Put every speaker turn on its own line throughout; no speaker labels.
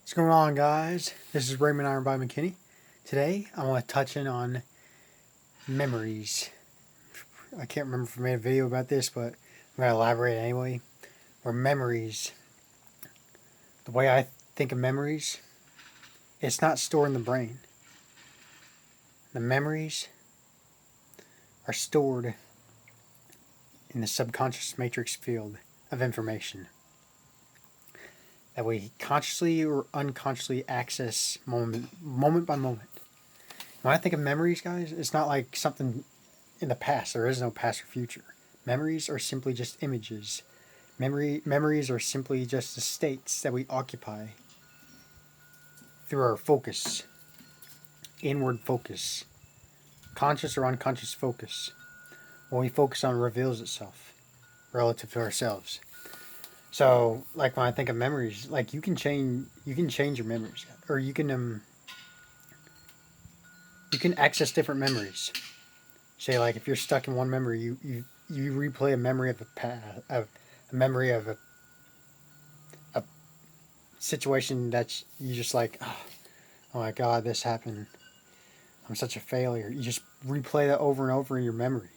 What's going on, guys? This is Raymond Iron by McKinney. Today, I want to touch in on memories. I can't remember if I made a video about this, but I'm going to elaborate anyway. Or memories. The way I think of memories, it's not stored in the brain. The memories are stored in the subconscious matrix field of information that we consciously or unconsciously access moment by moment. When I think of memories, guys, it's not like something in the past. There is no past or future. Memories are simply just images. Memories are simply just the states that we occupy through our focus, inward focus, conscious or unconscious focus. What we focus on reveals itself relative to ourselves. So, like when I think of memories, like you can change your memories, or you can access different memories. Say, like if you're stuck in one memory, you replay a memory of a memory of a situation that you just like, oh my god, this happened. I'm such a failure. You just replay that over and over in your memory.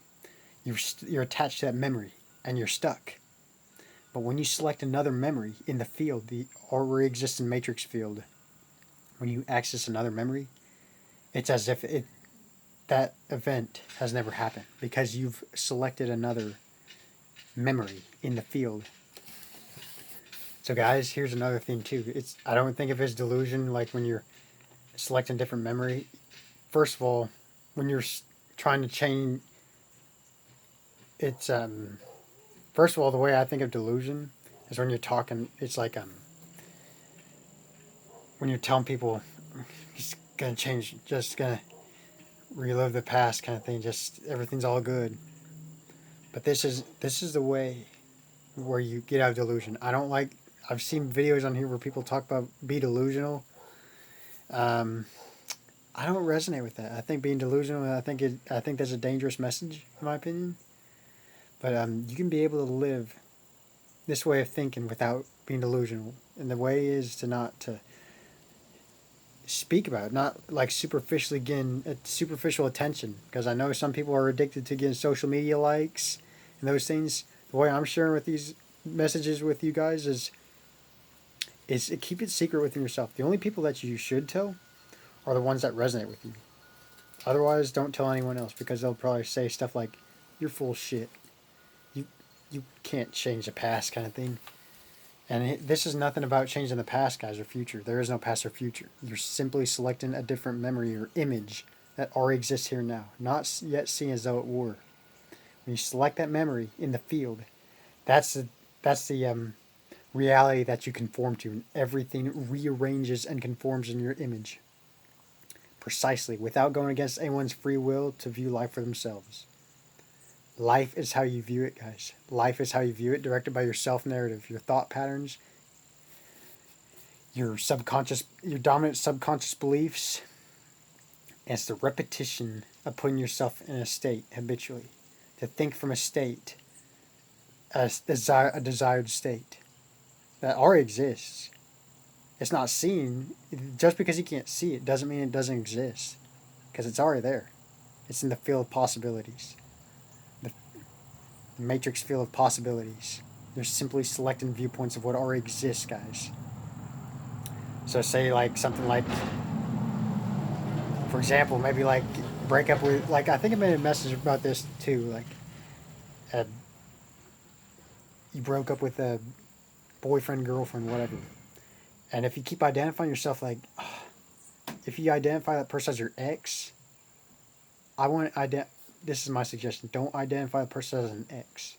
You're attached to that memory, and you're stuck. But when you select another memory in the field, the already existing matrix field, when you access another memory, it's as if that event has never happened because you've selected another memory in the field. So, guys, here's another thing too. I don't think of it as delusion, like when you're selecting different memory. First of all, when you're trying to change, it's first of all, the way I think of delusion is when you're talking. It's like when you're telling people, just gonna change, just gonna relive the past, kind of thing. Just everything's all good. But this is the way where you get out of delusion. I don't like. I've seen videos on here where people talk about be delusional. Um, I don't resonate with that. I think being delusional. I think that's a dangerous message, in my opinion. But you can be able to live this way of thinking without being delusional, and the way is to not to speak about it, not like superficially getting superficial attention. Because I know some people are addicted to getting social media likes and those things. The way I'm sharing with these messages with you guys is keep it secret within yourself. The only people that you should tell are the ones that resonate with you. Otherwise, don't tell anyone else because they'll probably say stuff like, "You're full of shit. You you can't change the past," kind of thing. And this is nothing about changing the past, guys, or future. There is no past or future. You're simply selecting a different memory or image that already exists here now, not yet seen as though it were. When you select that memory in the field, that's the reality that you conform to, and everything rearranges and conforms in your image precisely, without going against anyone's free will to view life for themselves. Life is how you view it, guys. Life is how you view it, directed by your self narrative, your thought patterns, your dominant subconscious beliefs. And it's the repetition of putting yourself in a state habitually. To think from a state, a desired state that already exists. It's not seen. Just because you can't see it doesn't mean it doesn't exist. Because it's already there. It's in the field of possibilities. The matrix field of possibilities. You're simply selecting viewpoints of what already exists, guys. So say like something like, for example, maybe like break up with, like I think I made a message about this too. Like, uh, you broke up with a boyfriend, girlfriend, whatever. And if you keep identifying yourself like, if you identify that person as your ex, I want this is my suggestion. Don't identify the person as an ex.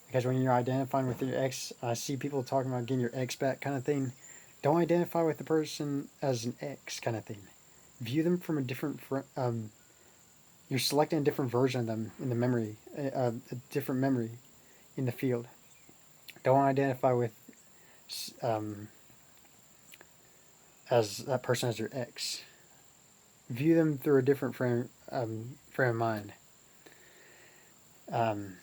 Because when you're identifying with your ex, I see people talking about getting your ex back kind of thing. Don't identify with the person as an ex kind of thing. View them from a different. You're selecting a different version of them in the memory, a different memory in the field. Don't identify with um, as that person as your ex. View them through a different frame of mind. Um,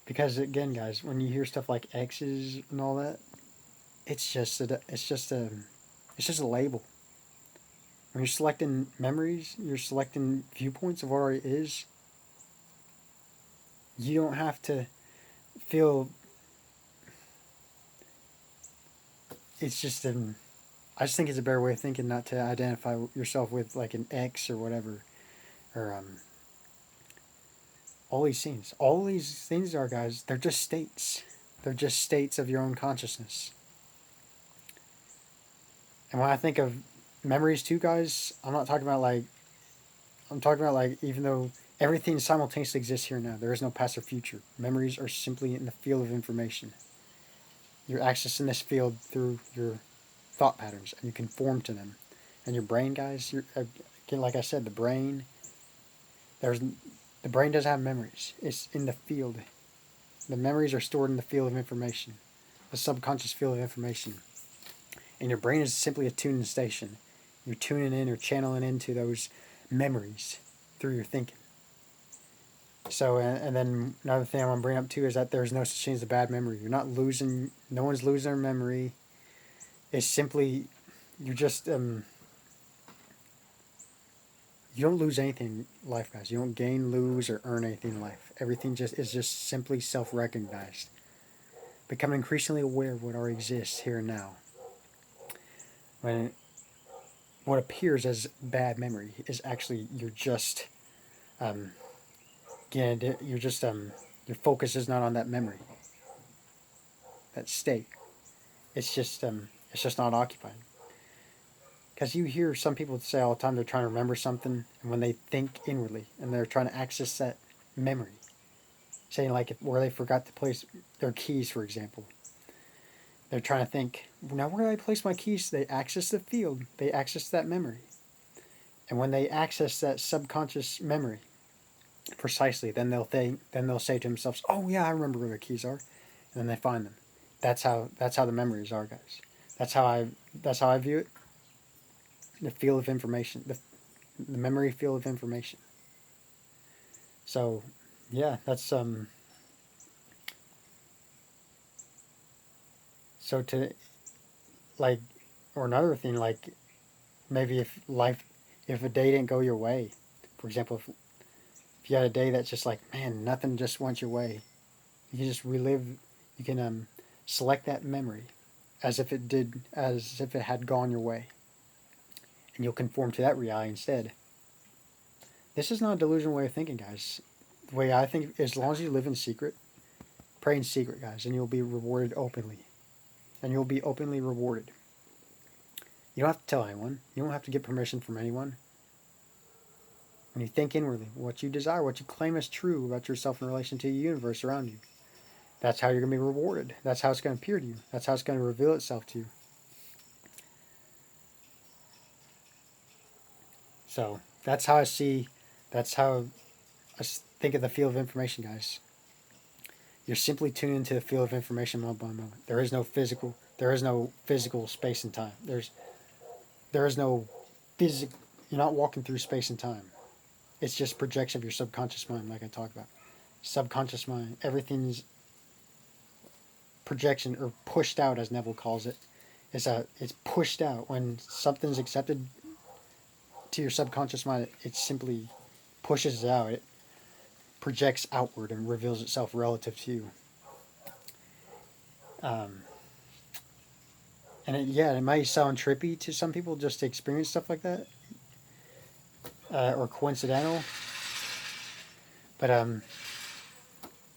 because again, guys, when you hear stuff like exes and all that, it's just a label. When you're selecting memories, you're selecting viewpoints of what already is. You don't have to feel. It's just I just think it's a better way of thinking not to identify yourself with like an X or whatever, or all these things. All these things are, guys. They're just states. They're just states of your own consciousness. And when I think of memories too, guys, I'm not talking about like. I'm talking about like even though everything simultaneously exists here and now, there is no past or future. Memories are simply in the field of information. You're accessing this field through your thought patterns, and you conform to them. And your brain, guys, again, like I said, there's the brain doesn't have memories. It's in the field. The memories are stored in the field of information, the subconscious field of information. And your brain is simply a tuning station. You're tuning in or channeling into those memories through your thinking. So, and then another thing I want to bring up too is that there's no such thing as a bad memory. You're not losing, no one's losing their memory. It's simply, you're just, you don't lose anything in life, guys. You don't gain, lose, or earn anything in life. Everything just is just simply self-recognized. Becoming increasingly aware of what already exists here and now. When what appears as bad memory is actually you're just, again, you're just your focus is not on that memory, that state. It's just not occupied. Because you hear some people say all the time they're trying to remember something, and when they think inwardly and they're trying to access that memory, saying like where they forgot to place their keys, for example, they're trying to think, now where did I place my keys? They access the field, they access that memory, and when they access that subconscious memory, precisely, then they'll say to themselves, "Oh yeah, I remember where the keys are," and then they find them. That's how the memories are, guys. That's how I view it. The field of information, the memory field of information. So, yeah, that's So to like, or another thing like maybe if a day didn't go your way, for example, if you had a day that's just like man, nothing just went your way, you can just relive. You can select that memory as if it had gone your way, and you'll conform to that reality instead. This is not a delusional way of thinking, guys. The way I think, as long as you live in secret, pray in secret, guys, and you'll be rewarded openly. And you'll be openly rewarded. You don't have to tell anyone. You don't have to get permission from anyone. When you think inwardly, what you desire, what you claim as true about yourself in relation to the universe around you, that's how you're going to be rewarded. That's how it's going to appear to you. That's how it's going to reveal itself to you. So that's how I see, that's how I think of the field of information, guys. You're simply tuned into the field of information moment by moment. There is no physical space and time. There is no physical, you're not walking through space and time. It's just projection of your subconscious mind, like I talked about. Subconscious mind, everything's projection or pushed out, as Neville calls it. It's pushed out when something's accepted to your subconscious mind. It simply pushes it out. It projects outward and reveals itself relative to you. And it might sound trippy to some people just to experience stuff like that, or coincidental. But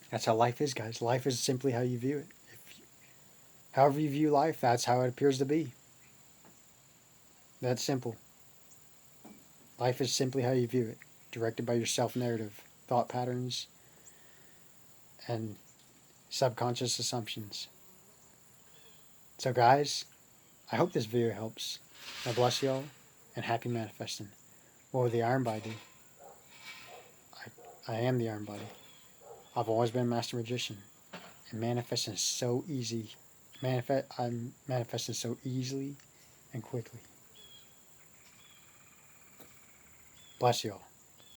that's how life is, guys. Life is simply how you view it. However you view life, that's how it appears to be. That's simple. Life is simply how you view it, directed by your self-narrative, thought patterns, and subconscious assumptions. So guys, I hope this video helps. God bless you all, and happy manifesting. What would the Iron Body do? I am the Iron Body. I've always been a master magician, and manifesting is so easy. I'm manifesting so easily and quickly. Bless you all.